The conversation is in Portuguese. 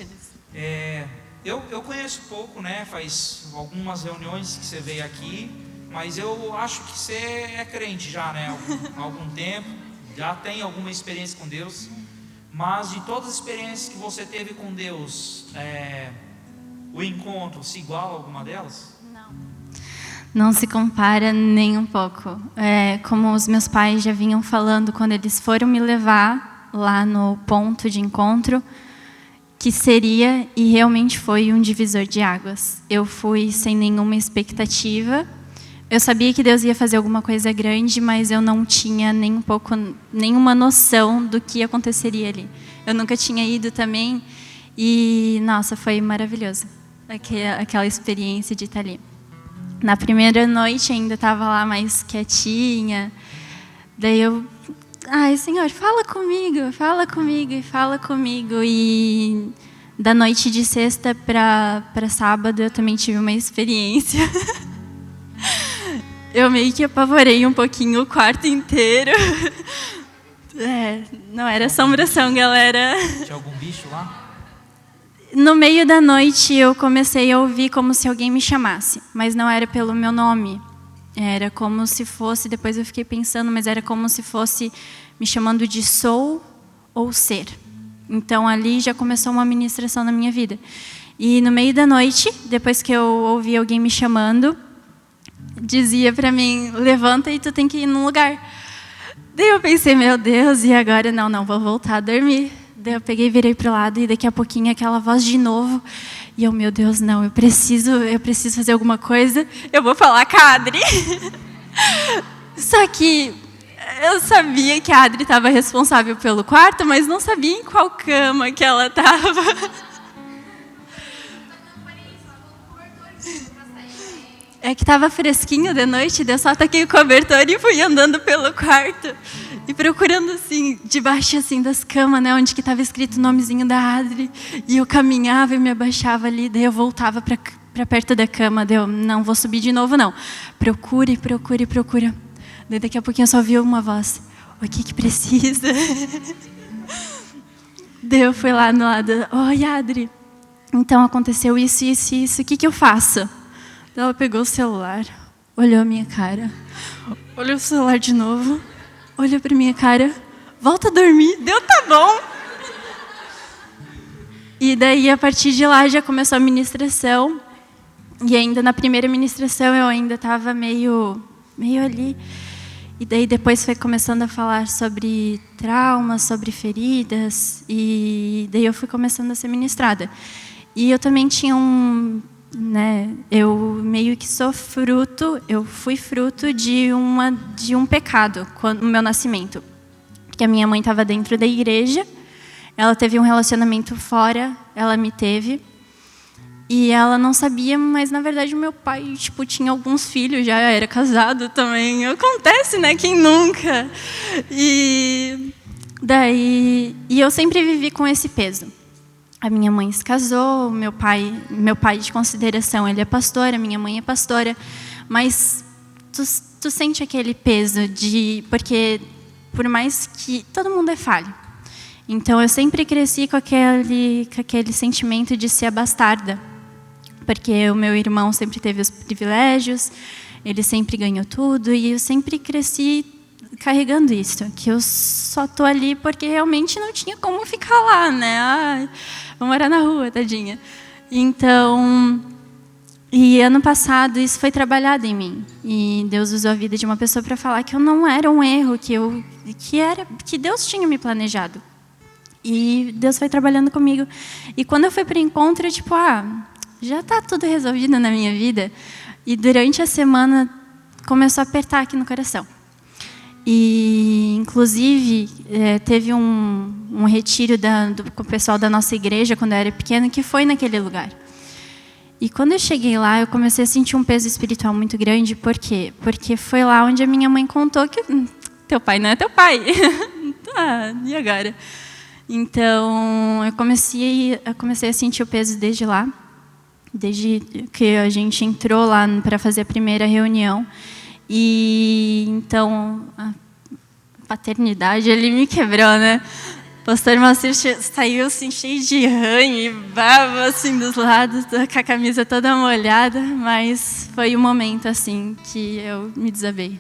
eles. Eu conheço pouco, né? Faz algumas reuniões que você veio aqui, mas eu acho que você é crente já, né? Há algum tempo, já tem alguma experiência com Deus. Mas de todas as experiências que você teve com Deus, o encontro se iguala a alguma delas? Não se compara nem um pouco. Como os meus pais já vinham falando quando eles foram me levar lá no ponto de encontro, que seria, e realmente foi, um divisor de águas. Eu fui sem nenhuma expectativa. Eu sabia que Deus ia fazer alguma coisa grande, mas eu não tinha nem um pouco, nenhuma noção do que aconteceria ali. Eu nunca tinha ido também e, nossa, foi maravilhoso. Aquela experiência de estar ali. Na primeira noite ainda estava lá mais quietinha. Daí eu, ai, Senhor, fala comigo, fala comigo e fala comigo. E da noite de sexta para sábado eu também tive uma experiência. Eu meio que apavorei um pouquinho o quarto inteiro. Não era assombração, galera. Tinha algum bicho lá? No meio da noite eu comecei a ouvir como se alguém me chamasse, mas não era pelo meu nome. Era como se fosse, depois eu fiquei pensando, mas era como se fosse me chamando de sou ou ser. Então ali já começou uma ministração na minha vida. E no meio da noite, depois que eu ouvi alguém me chamando, dizia para mim, levanta e tu tem que ir num lugar. Daí eu pensei, meu Deus, e agora? Não, vou voltar a dormir. Daí eu peguei, virei para o lado e daqui a pouquinho aquela voz de novo. E eu, meu Deus, não, eu preciso fazer alguma coisa. Eu vou falar com a Adri. Só que eu sabia que a Adri estava responsável pelo quarto, mas não sabia em qual cama que ela estava. É que estava fresquinho de noite, daí eu só taquei o cobertor e fui andando pelo quarto. E procurando, assim, debaixo assim, das camas, né, onde estava escrito o nomezinho da Adri. E eu caminhava e me abaixava ali, daí eu voltava para perto da cama. Daí eu, não vou subir de novo, não. Procure. Daí daqui a pouquinho eu só ouvi uma voz. O que precisa? Daí eu fui lá no lado. Oi, Adri. Então aconteceu isso. O que eu faço? Ela pegou o celular, olhou a minha cara, olhou o celular de novo, olhou para minha cara, volta a dormir, deu, tá bom. E daí, a partir de lá, já começou a ministração. E ainda na primeira ministração, eu ainda estava meio ali. E daí, depois foi começando a falar sobre traumas, sobre feridas. E daí eu fui começando a ser ministrada. E eu também tinha eu meio que fui fruto de um pecado no meu nascimento. Porque a minha mãe estava dentro da igreja, ela teve um relacionamento fora, ela me teve, e ela não sabia, mas na verdade o meu pai, tinha alguns filhos, já era casado também. Acontece, né? Quem nunca? E eu sempre vivi com esse peso. A minha mãe se casou, meu pai de consideração, ele é pastor, a minha mãe é pastora, mas tu sente aquele peso porque por mais que todo mundo é falho. Então eu sempre cresci com aquele sentimento de ser a bastarda, porque o meu irmão sempre teve os privilégios, ele sempre ganhou tudo e eu sempre cresci carregando isso, que eu só tô ali porque realmente não tinha como ficar lá, né? Vou morar na rua, tadinha. Então, e ano passado isso foi trabalhado em mim. E Deus usou a vida de uma pessoa para falar que eu não era um erro, que Deus tinha me planejado. E Deus foi trabalhando comigo. E quando eu fui para o encontro, já está tudo resolvido na minha vida. E durante a semana começou a apertar aqui no coração. E, inclusive, teve um retiro com o pessoal da nossa igreja, quando eu era pequena, que foi naquele lugar. E quando eu cheguei lá, eu comecei a sentir um peso espiritual muito grande. Por quê? Porque foi lá onde a minha mãe contou que teu pai não é teu pai. E agora? Então, eu comecei a sentir o peso desde lá, desde que a gente entrou lá para fazer a primeira reunião. E então, a paternidade, ele me quebrou, né? pastor Moacir saiu assim, cheio de ranho e baba assim dos lados, com a camisa toda molhada, mas foi um momento assim que eu me desabei.